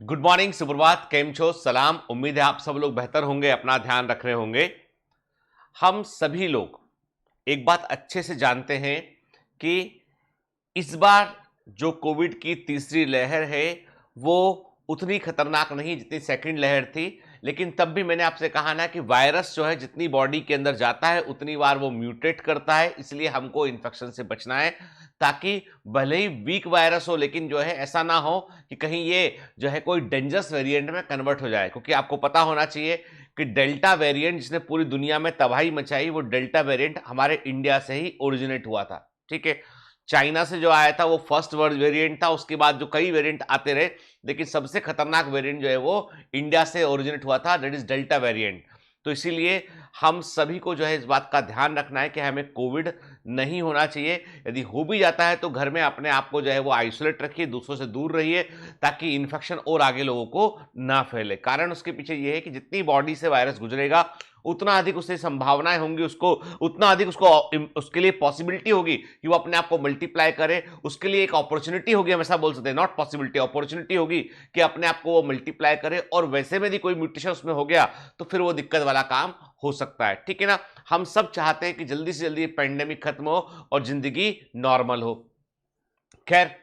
Good morning, सुप्रभात, केम छो, सलाम। उम्मीद है आप सब लोग बेहतर होंगे, अपना ध्यान रख रहे होंगे। हम सभी लोग एक बात अच्छे से जानते हैं कि इस बार जो कोविड की तीसरी लहर है वो उतनी खतरनाक नहीं जितनी सेकंड लहर थी। लेकिन तब भी मैंने आपसे कहा ना कि वायरस जो है जितनी बॉडी के अंदर जाता है उतनी बार वो म्यूटेट करता है, इसलिए हमको इन्फेक्शन से बचना है, ताकि भले ही वीक वायरस हो लेकिन जो है ऐसा ना हो कि कहीं ये जो है कोई डेंजरस वेरिएंट में कन्वर्ट हो जाए। क्योंकि आपको पता होना चाहिए कि डेल्टा वेरिएंट जिसने पूरी दुनिया में तबाही मचाई, वो डेल्टा वेरिएंट हमारे इंडिया से ही ओरिजिनेट हुआ था। ठीक है, चाइना से जो आया था वो फर्स्ट वर्ड वेरिएंट था, उसके बाद जो कई वेरिएंट आते रहे, लेकिन सबसे खतरनाक वेरिएंट जो है वो इंडिया से ओरिजिनेट हुआ था, दैट इज डेल्टा वेरिएंट। तो इसीलिए हम सभी को जो है इस बात का ध्यान रखना है कि हमें कोविड नहीं होना चाहिए। यदि हो भी जाता है तो घर में अपने आप को जो है वो आइसोलेट रखिए, दूसरों से दूर रहिए, ताकि इन्फेक्शन और आगे लोगों को ना फैले। कारण उसके पीछे ये है कि जितनी बॉडी से वायरस गुजरेगा उतना अधिक उससे संभावनाएं होंगी, उसको उतना अधिक उसके लिए पॉसिबिलिटी होगी कि वो अपने आप को मल्टीप्लाई करे। उसके लिए एक अपॉर्चुनिटी होगी, हम ऐसा बोल सकते हैं, नॉट पॉसिबिलिटी, अपॉर्चुनिटी होगी कि अपने आप को वो मल्टीप्लाई करे। और वैसे में यदि कोई म्यूटेशन उसमें हो गया तो फिर वो दिक्कत वाला काम हो सकता है। ठीक है ना, हम सब चाहते हैं कि जल्दी से जल्दी पैंडेमिक खत्म हो और जिंदगी नॉर्मल हो। खैर,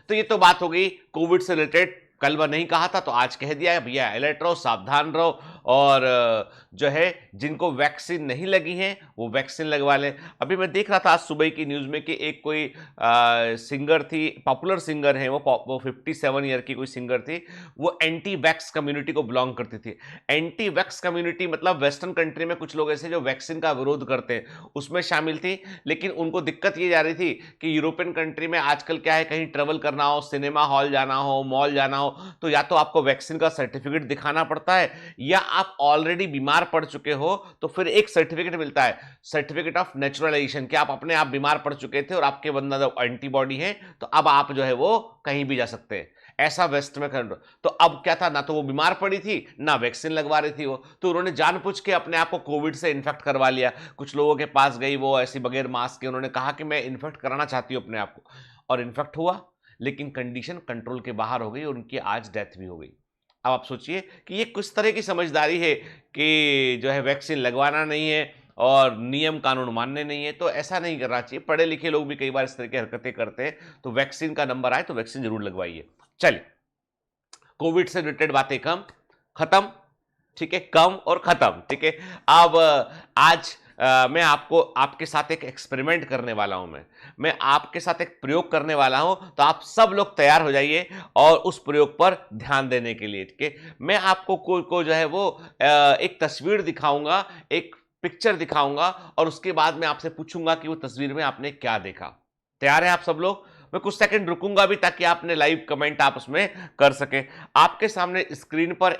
तो ये तो बात हो गई कोविड से रिलेटेड। कल वह नहीं कहा था तो आज कह दिया है, भैया अलर्ट रहो, सावधान रहो। और जो है जिनको वैक्सीन नहीं लगी है वो वैक्सीन लगवा लें। अभी मैं देख रहा था आज सुबह की न्यूज़ में कि एक कोई सिंगर थी, पॉपुलर सिंगर है वो 57 ईयर की कोई सिंगर थी। वो एंटी वैक्स कम्युनिटी को बिलोंग करती थी। एंटी वैक्स कम्युनिटी मतलब वेस्टर्न कंट्री में कुछ लोग ऐसे जो वैक्सीन का विरोध करते हैं उसमें शामिल थी। लेकिन उनको दिक्कत ये जा रही थी कि यूरोपियन कंट्री में आजकल क्या है, कहीं ट्रेवल करना हो, सिनेमा हॉल जाना हो, मॉल जाना हो, तो या तो आपको वैक्सीन का सर्टिफिकेट दिखाना पड़ता है, या आप ऑलरेडी बीमार पड़ चुके हो तो फिर एक सर्टिफिकेट मिलता है, सर्टिफिकेट ऑफ नेचुरलाइजेशन, कि आप अपने आप बीमार पड़ चुके थे और आपके अंदर एंटीबॉडी है, तो अब आप जो है वो कहीं भी जा सकते हैं। ऐसा वेस्ट में कर। तो अब क्या था, ना तो वो बीमार पड़ी थी ना वैक्सीन लगवा रही थी वो, तो उन्होंने जानबूझ के अपने आप को कोविड से इन्फेक्ट करवा लिया। कुछ लोगों के पास गई वो ऐसी बगैर मास्क के, उन्होंने कहा कि मैं इन्फेक्ट कराना चाहती हूं अपने आप को, और इन्फेक्ट हुआ, लेकिन कंडीशन कंट्रोल के बाहर हो गई और उनकी आज डेथ भी हो गई। अब आप सोचिए कि ये किस तरह की समझदारी है कि जो है वैक्सीन लगवाना नहीं है और नियम कानून मानने नहीं है। तो ऐसा नहीं करना चाहिए। पढ़े लिखे लोग भी कई बार इस तरह की हरकतें करते हैं। तो वैक्सीन का नंबर आए तो वैक्सीन जरूर लगवाइए। चलिए, कोविड से रिलेटेड बातें कम खत्म। ठीक है, कम और खत्म। ठीक है, अब आज मैं आपको आपके साथ एक एक्सपेरिमेंट करने वाला हूं। मैं आपके साथ एक प्रयोग करने वाला हूं, तो आप सब लोग तैयार हो जाइए और उस प्रयोग पर ध्यान देने के लिए। ठीक है, मैं आपको को जो है वो एक तस्वीर दिखाऊंगा, एक पिक्चर दिखाऊंगा, और उसके बाद मैं आपसे पूछूंगा कि वो तस्वीर में आपने क्या देखा। तैयार है आप सब लोग? मैं कुछ सेकंड रुकूंगा भी ताकि आपने लाइव कमेंट आप उसमें कर सके। आपके सामने स्क्रीन पर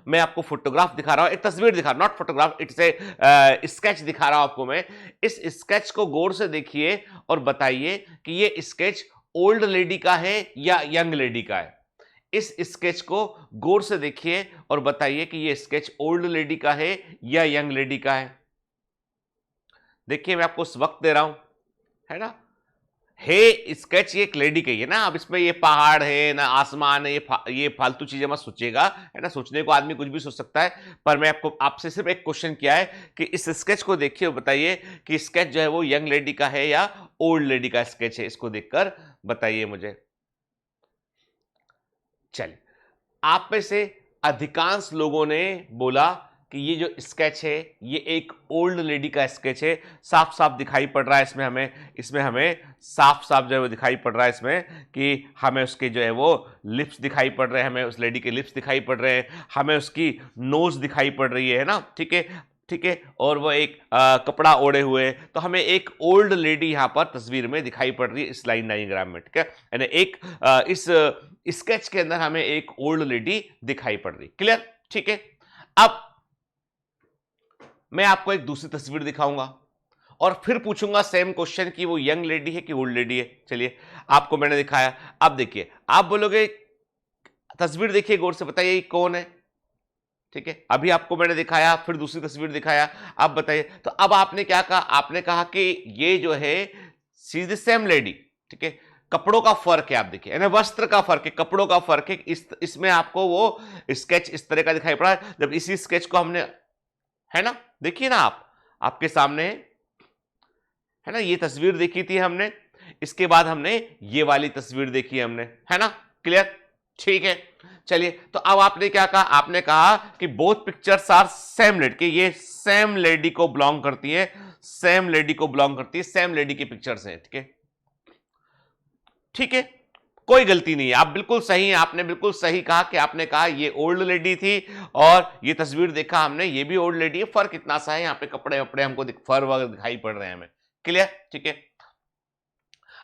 मैं आपको फोटोग्राफ दिखा रहा हूं, एक तस्वीर दिखा, not photograph, it's a sketch दिखा रहा हूं आपको मैं। इस स्केच को गौर से देखिए और बताइए कि ये स्केच ओल्ड लेडी का है या यंग लेडी का है। इस स्केच को गौर से देखिए और बताइए कि ये स्केच ओल्ड लेडी का है या यंग लेडी का है। देखिए, मैं आपको उस वक्त दे रहा हूं, है ना। हे स्केच ये एक लेडी का ही है ना। अब इसमें ये पहाड़ है ना, आसमान है, ये फालतू चीजें मत सोचिएगा, है ना। सोचने को आदमी कुछ भी सोच सकता है, पर मैं आपको आपसे सिर्फ एक क्वेश्चन किया है कि इस स्केच को देखिए और बताइए कि स्केच जो है वो यंग लेडी का है या ओल्ड लेडी का स्केच है। इसको देखकर बताइए मुझे। चलिए, आप में से अधिकांश लोगों ने बोला कि ये जो स्केच है ये एक ओल्ड लेडी का स्केच है। साफ साफ दिखाई पड़ रहा है इसमें हमें साफ साफ जो है वो दिखाई पड़ रहा है इसमें कि हमें उसके जो है वो लिप्स दिखाई पड़ रहे हैं, हमें उस लेडी के लिप्स दिखाई पड़ रहे हैं, हमें उसकी नोज दिखाई पड़ रही है ना। ठीक है, ठीक है, और वो एक कपड़ा ओढ़े हुए, तो हमें एक ओल्ड लेडी यहां पर तस्वीर में दिखाई पड़ रही है इस लाइन डायग्राम में। ठीक है, यानी एक इस स्केच के अंदर हमें एक ओल्ड लेडी दिखाई पड़ रही। क्लियर? ठीक है, अब मैं आपको एक दूसरी तस्वीर दिखाऊंगा और फिर पूछूंगा सेम क्वेश्चन कि वो यंग लेडी है कि ओल्ड लेडी है। चलिए, आपको मैंने दिखाया, अब देखिए, आप बोलोगे, तस्वीर देखिए गौर से, बताइए कौन है। ठीक है, अभी आपको मैंने दिखाया, फिर दूसरी तस्वीर दिखाया, अब बताइए। तो अब आपने क्या कहा, आपने कहा कि ये जो है सी इज द सेम लेडी। ठीक है, कपड़ों का फर्क है, आप देखिए, यानी वस्त्र का फर्क है, कपड़ों का फर्क है। इसमें आपको वो स्केच इस तरह का दिखाई पड़ा है, जब इसी स्केच को हमने, है ना, देखिए ना आप, आपके सामने है ना, ये तस्वीर देखी थी हमने, इसके बाद हमने ये वाली तस्वीर देखी है हमने, है ना, क्लियर, ठीक है। चलिए, तो अब आपने क्या कहा, आपने कहा कि both pictures are same lady, कि ये सेम लेडी को बिलोंग करती है, सेम लेडी को बिलोंग करती है, सेम लेडी की पिक्चर्स हैं, ठीक है, ठीक है, कोई गलती नहीं है, आप बिल्कुल सही हैं, आपने बिल्कुल सही कहा कि आपने कहा ये ओल्ड लेडी थी और ये तस्वीर देखा हमने, ये भी ओल्ड लेडी है, फर्क इतना सा है, यहाँ पे कपड़े वपड़े हमको फर वगैरह दिखाई पड़ रहे हैं हमें, क्लियर, ठीक है।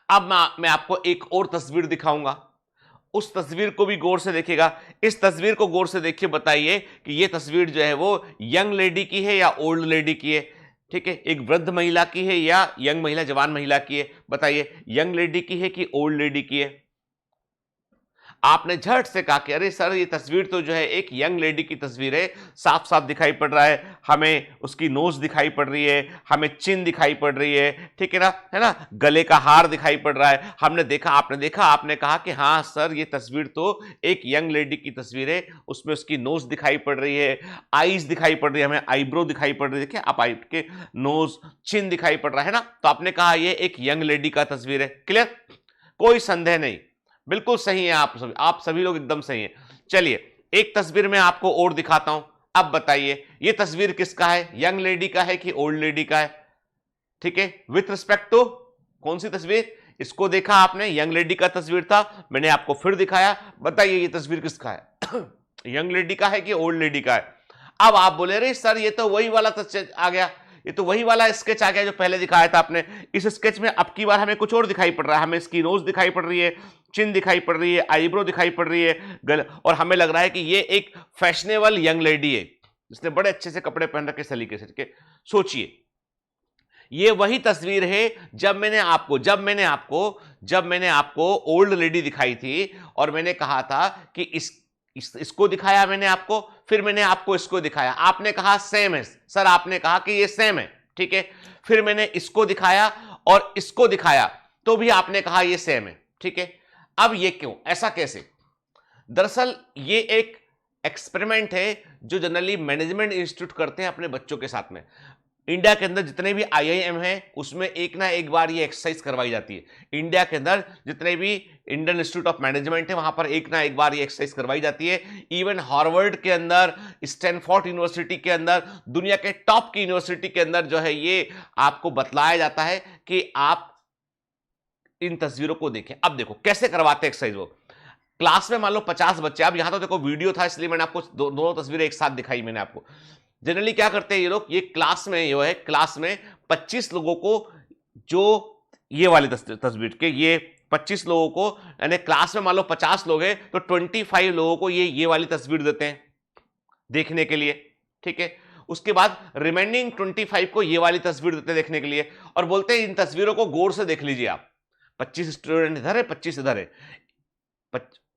अब मैं आपको एक और तस्वीर दिखाऊंगा, उस तस्वीर को भी गौर से देखिएगा, इस तस्वीर को गौर से देखिए, बताइए कि ये तस्वीर जो है वो यंग लेडी की है या ओल्ड लेडी की है, ठीक है, एक वृद्ध महिला की है या यंग महिला, जवान महिला की है, बताइए, यंग लेडी की है कि ओल्ड लेडी की है। आपने झट से कहा कि अरे सर, ये तस्वीर तो जो है एक यंग लेडी की तस्वीर है, साफ साफ दिखाई पड़ रहा है, हमें उसकी नोज दिखाई पड़ रही है, हमें चिन दिखाई पड़ रही है, ठीक है ना, गले का हार दिखाई पड़ रहा है, हमने देखा, आपने देखा, आपने कहा कि हाँ सर, ये तस्वीर तो एक यंग लेडी की तस्वीर है, उसमें उसकी नोज दिखाई पड़ रही है, आईज दिखाई पड़ रही है, हमें आईब्रो दिखाई पड़ रही है, देखिए आप के नोज, चिन दिखाई पड़ रहा है ना, तो आपने कहा ये एक यंग लेडी का तस्वीर है, क्लियर, कोई संदेह नहीं, बिल्कुल सही है, आप सभी लोग एकदम सही हैं। चलिए, एक तस्वीर में आपको और दिखाता हूं, अब बताइए ये तस्वीर किसका है, यंग लेडी का है कि ओल्ड लेडी का है, ठीक है, विथ रिस्पेक्ट टू कौन सी तस्वीर, इसको देखा आपने, यंग लेडी का तस्वीर था, मैंने आपको फिर दिखाया, बताइए ये तस्वीर किसका है, यंग लेडी का है कि ओल्ड लेडी का है। अब आप बोले अरे सर, ये तो वही वाला आ गया, ये तो वही वाला स्केच आ गया जो पहले दिखाया था आपने, इस स्केच में अब की बार हमें कुछ और दिखाई पड़ रहा है, हमें इसकी नोज दिखाई पड़ रही है, चिन दिखाई पड़ रही है, आईब्रो दिखाई पड़ रही है, और हमें लग रहा है कि ये एक फैशनेबल यंग लेडी है जिसने बड़े अच्छे से कपड़े पहन रखे सलीके से, ठीक है। सोचिए, ये वही तस्वीर है जब मैंने आपको ओल्ड लेडी दिखाई थी और मैंने कहा था कि इसको दिखाया मैंने आपको, फिर मैंने आपको इसको दिखाया, आपने कहा सेम है सर, आपने कहा कि ये सेम है, ठीक है, फिर मैंने इसको दिखाया और इसको दिखाया तो भी आपने कहा ये सेम है, ठीक है। अब ये क्यों, ऐसा कैसे, दरअसल ये एक एक्सपेरिमेंट है जो जनरली मैनेजमेंट इंस्टीट्यूट करते हैं अपने बच्चों के साथ में। इंडिया के अंदर जितने भी आईआईएम हैं उसमें एक ना एक बार ये एक्सरसाइज करवाई जाती है। इंडिया के अंदर जितने भी इंडियन इंस्टीट्यूट ऑफ मैनेजमेंट है वहां पर एक ना एक बार ये एक्सरसाइज करवाई जाती है। इवन हार्वर्ड के अंदर, स्टैनफोर्ड यूनिवर्सिटी के अंदर, दुनिया के टॉप की यूनिवर्सिटी के अंदर जो है ये आपको बतलाया जाता है कि आप इन तस्वीरों को देखें। अब देखो कैसे करवाते हैं एक्सरसाइज। वो क्लास में मान लो 50 बच्चे, अब यहां तो देखो वीडियो था इसलिए मैंने आपको दोनों तस्वीरें एक साथ दिखाई मैंने आपको। जनरली क्या करते हैं ये लोग, ये क्लास में 25 लोगों को, जो ये वाली तस्वीर के ये 25 लोगों को, यानी क्लास में मान लो 50 लोग हैं तो 25 लोगों को ये वाली तस्वीर देते हैं देखने के लिए, ठीक है। उसके बाद रिमेनिंग 25 को ये वाली तस्वीर देते हैं देखने के लिए और बोलते हैं इन तस्वीरों को गौर से देख लीजिए आप। 25 स्टूडेंट इधर है, 25 इधर है।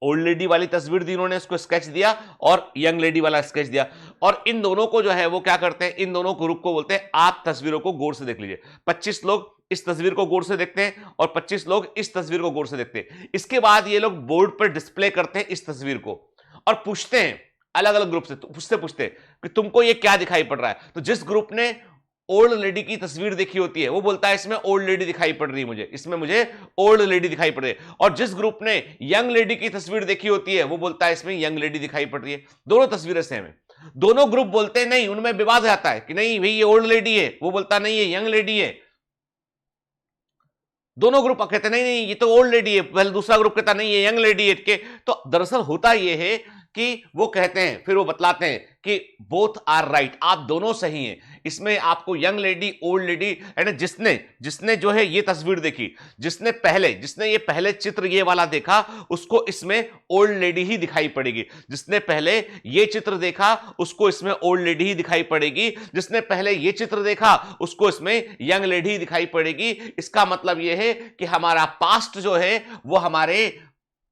ओल्ड लेडी वाली तस्वीर दी इन्होंने, उसको स्केच दिया और यंग लेडी वाला स्केच दिया, और इन दोनों को जो है वो क्या करते हैं, इन दोनों ग्रुप को बोलते हैं आप तस्वीरों को गौर से देख लीजिए। 25 लोग इस तस्वीर को गौर से देखते हैं और 25 लोग इस तस्वीर को गौर से देखते हैं। इसके बाद ये लोग बोर्ड पर डिस्प्ले करते हैं इस तस्वीर को और पूछते हैं अलग अलग ग्रुप से, पूछते कि तुमको ये क्या दिखाई पड़ रहा है। तो जिस ग्रुप ने ओल्ड लेडी की तस्वीर देखी होती है वो बोलता है इसमें ओल्ड लेडी दिखाई पड़ रही है मुझे, इसमें मुझे ओल्ड लेडी दिखाई पड़ रही है। और जिस ग्रुप ने यंग लेडी की तस्वीर देखी होती है वो बोलता है इसमें यंग लेडी दिखाई पड़ रही है। दोनों तस्वीरें सेम है। दोनों ग्रुप बोलते हैं नहीं, उनमें विवाद आता है कि नहीं भाई ये ओल्ड लेडी है, वो बोलता नहीं ये यंग लेडी है। दोनों ग्रुप कहते नहीं नहीं ये तो ओल्ड लेडी है, पहले दूसरा ग्रुप कहता नहीं ये यंग लेडी है के। तो दरअसल होता यह है कि वो कहते हैं, फिर वो बतलाते हैं कि बोथ आर राइट, आप दोनों सही हैं। इसमें आपको यंग लेडी, ओल्ड लेडी, यानी जिसने जो है ये तस्वीर देखी, जिसने ये पहले चित्र ये वाला देखा उसको इसमें ओल्ड लेडी ही दिखाई पड़ेगी। जिसने पहले ये चित्र देखा उसको इसमें ओल्ड लेडी ही दिखाई पड़ेगी। जिसने पहले ये चित्र देखा उसको इसमें यंग लेडी ही दिखाई पड़ेगी। इसका मतलब ये है कि हमारा पास्ट जो है वो हमारे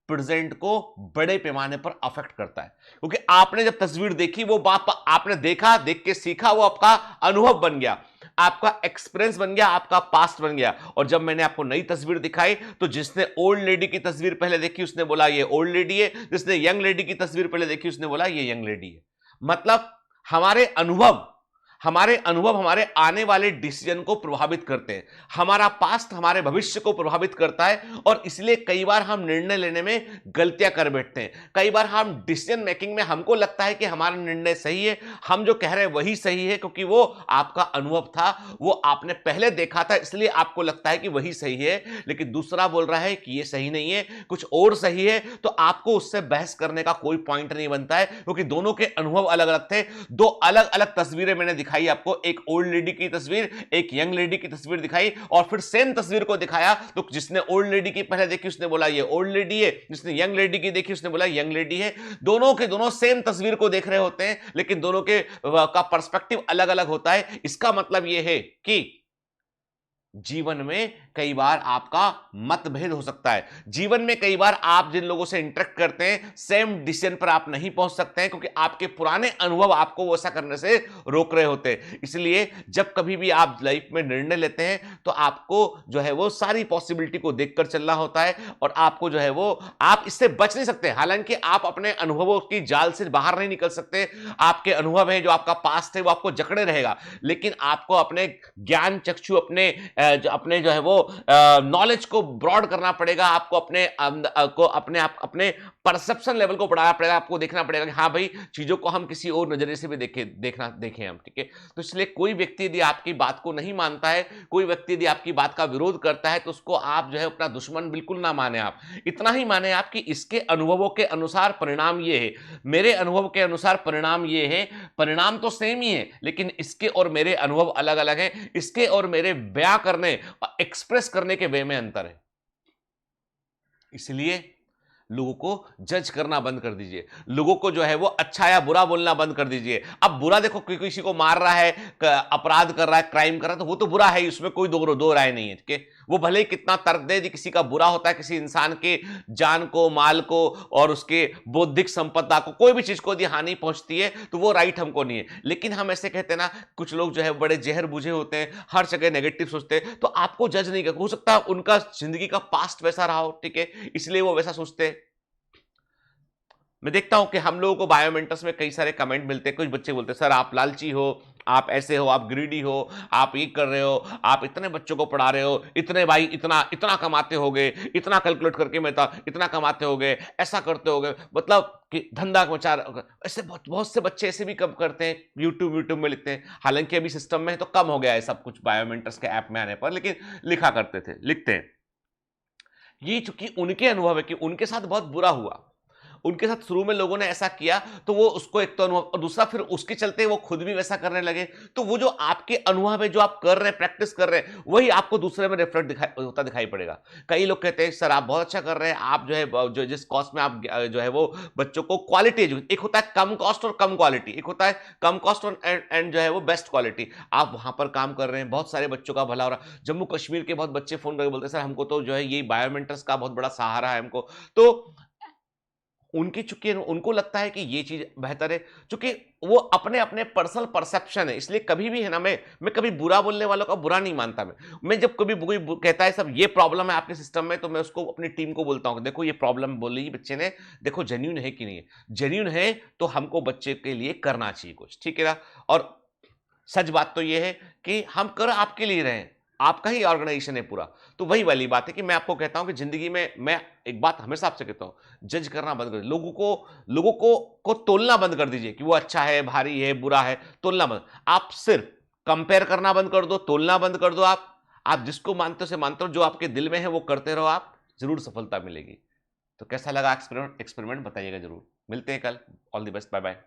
प्रेजेंट को बड़े पैमाने पर अफेक्ट करता है, क्योंकि आपने जब तस्वीर देखी वो बात आपने देखा, देख के सीखा, वो आपका अनुभव बन गया। आपका एक्सपीरियंस बन गया, आपका पास्ट बन गया। और जब मैंने आपको नई तस्वीर दिखाई तो जिसने ओल्ड लेडी की तस्वीर पहले देखी उसने बोला ये ओल्ड लेडी है, जिसने यंग लेडी की तस्वीर पहले देखी उसने बोला ये यंग लेडी है। मतलब हमारे अनुभव हमारे आने वाले डिसीजन को प्रभावित करते हैं, हमारा पास्ट हमारे भविष्य को प्रभावित करता है। और इसलिए कई बार हम निर्णय लेने में गलतियां कर बैठते हैं। कई बार हम डिसीजन मेकिंग में हमको लगता है कि हमारा निर्णय सही है, हम जो कह रहे हैं वही सही है, क्योंकि वो आपका अनुभव था, वो आपने पहले देखा था, इसलिए आपको लगता है कि वही सही है। लेकिन दूसरा बोल रहा है कि ये सही नहीं है, कुछ और सही है, तो आपको उससे बहस करने का कोई पॉइंट नहीं बनता है, क्योंकि दोनों के अनुभव अलग अलग थे। दो अलग अलग तस्वीरें मैंने दिखाई आपको, एक ओल्ड लेडी की तस्वीर, एक यंग लेडी की तस्वीर दिखाई, और फिर सेम तस्वीर को दिखाया। तो जिसने ओल्ड लेडी की पहले देखी उसने बोला ये ओल्ड लेडी है, जिसने यंग लेडी की देखी उसने बोला यंग लेडी है। दोनों के दोनों सेम तस्वीर को देख रहे होते हैं, लेकिन दोनों के का पर्सपेक्टिव अलग अलग होता है। इसका मतलब यह है कि जीवन में कई बार आपका मतभेद हो सकता है। जीवन में कई बार आप जिन लोगों से इंटरेक्ट करते हैं सेम डिसीजन पर आप नहीं पहुंच सकते हैं, क्योंकि आपके पुराने अनुभव आपको वैसा करने से रोक रहे होते हैं। इसलिए जब कभी भी आप लाइफ में निर्णय लेते हैं तो आपको जो है वो सारी पॉसिबिलिटी को देखकर चलना होता है, और आपको जो है वो आप इससे बच नहीं सकते। हालांकि आप अपने अनुभवों की जाल से बाहर नहीं निकल सकते, आपके अनुभव है जो आपका पास्ट है वो आपको जकड़े रहेगा, लेकिन आपको अपने ज्ञान चक्षु अपने जो है वो नॉलेज को ब्रॉड करना पड़ेगा। आपको अपने परसेप्शन लेवल को बढ़ाना पड़ेगा। आपको देखना पड़ेगा कि हाँ भाई चीजों को हम किसी और नजरिए से भी देखें हम, ठीक है। तो इसलिए कोई व्यक्ति यदि आपकी बात को नहीं मानता है, कोई व्यक्ति यदि आपकी बात का विरोध करता है, तो उसको आप जो है अपना दुश्मन बिल्कुल ना माने। आप इतना ही माने आप कि इसके अनुभवों के अनुसार परिणाम ये है, मेरे अनुभव के अनुसार परिणाम ये है। परिणाम तो सेम ही है, लेकिन इसके और मेरे अनुभव अलग अलग हैं, इसके और मेरे बयां करने एक्सप्रेस करने के वे में अंतर है। इसलिए लोगों को जज करना बंद कर दीजिए, लोगों को जो है वो अच्छा या बुरा बोलना बंद कर दीजिए। अब बुरा देखो, किसी को मार रहा है, अपराध कर रहा है, क्राइम कर रहा है, तो वो तो बुरा है, उसमें कोई दो राय नहीं है, ठीक है। वो भले ही कितना तर्क दे, किसी का बुरा होता है, किसी इंसान के जान को, माल को और उसके बौद्धिक संपदा को, कोई भी चीज को यदि हानि पहुंचती है तो वो राइट हमको नहीं है। लेकिन हम ऐसे कहते हैं ना, कुछ लोग जो है बड़े जहर बुझे होते हैं, हर जगह नेगेटिव सोचते हैं, तो आपको जज नहीं कर, हो सकता है उनका जिंदगी का पास्ट वैसा रहा हो, ठीक है, इसलिए वो वैसा सोचते हैं। मैं देखता हूं कि हम लोगों को बायोमेंटर्स में कई सारे कमेंट मिलते हैं। कुछ बच्चे बोलते हैं सर आप लालची हो, आप ऐसे हो, आप ग्रीडी हो, आप ये कर रहे हो, आप इतने बच्चों को पढ़ा रहे हो, इतने भाई इतना इतना कमाते होगे, इतना कैलकुलेट करके मैं इतना कमाते होगे, ऐसा करते होगे, मतलब कि धंधा मचा। ऐसे बहुत बहुत से बच्चे ऐसे भी कम करते हैं, यूट्यूब में लिखते हैं। हालांकि अभी सिस्टम में तो कम हो गया है सब कुछ बायोमेंटर्स के ऐप में आने पर, लेकिन लिखा करते थे, लिखते हैं। ये चूंकि उनके अनुभव है कि उनके साथ बहुत बुरा हुआ, उनके साथ शुरू में लोगों ने ऐसा किया, तो वो उसको एक तो अनुभव, और दूसरा फिर उसके चलते वो खुद भी वैसा करने लगे। तो वो जो आपके अनुभव है, जो आप कर रहे हैं, प्रैक्टिस कर रहे हैं, वही आपको दूसरे में रिफ्लेक्ट होता दिखाई पड़ेगा। कई लोग कहते हैं सर आप बहुत अच्छा कर रहे हैं, आप जो है जो जिस कॉस्ट में आप जो है वो बच्चों को क्वालिटी, एक होता है कम कॉस्ट और कम क्वालिटी, एक होता है कम कॉस्ट और एंड जो है वो बेस्ट क्वालिटी। आप वहां पर काम कर रहे हैं, बहुत सारे बच्चों का भला हो रहा है। जम्मू कश्मीर के बहुत बच्चे फोन करके बोलते हैं सर हमको तो जो है ये बायोमेंटर्स का बहुत बड़ा सहारा है हमको। तो उनकी चूंकि उनको लगता है कि ये चीज बेहतर है, चूंकि वो अपने अपने पर्सनल परसेप्शन है। इसलिए कभी भी है ना, मैं कभी बुरा बोलने वालों का बुरा नहीं मानता। मैं जब कभी कोई कहता है सब ये प्रॉब्लम है आपके सिस्टम में, तो मैं उसको अपनी टीम को बोलता हूं देखो ये प्रॉब्लम बोली बच्चे ने, देखो जेन्यून है कि नहीं है। जेन्यून है तो हमको बच्चे के लिए करना चाहिए कुछ, ठीक है ना। और सच बात तो ये है कि हम कर आपके लिए रहे हैं, आपका ही ऑर्गेनाइजेशन है पूरा। तो वही वाली बात है कि मैं आपको कहता हूं कि जिंदगी में मैं एक बात हमेशा आपसे कहता हूं, जज करना बंद कर, लोगों को तोलना बंद कर दीजिए कि वो अच्छा है, भारी है, बुरा है, तोलना बंद। आप सिर्फ कंपेयर करना बंद कर दो, तोलना बंद कर दो। आप जिसको मानते हो से मानते हो, जो आपके दिल में है वो करते रहो, आप जरूर सफलता मिलेगी। तो कैसा लगा एक्सपेरिमेंट बताइएगा जरूर। मिलते हैं कल। All the best, bye bye.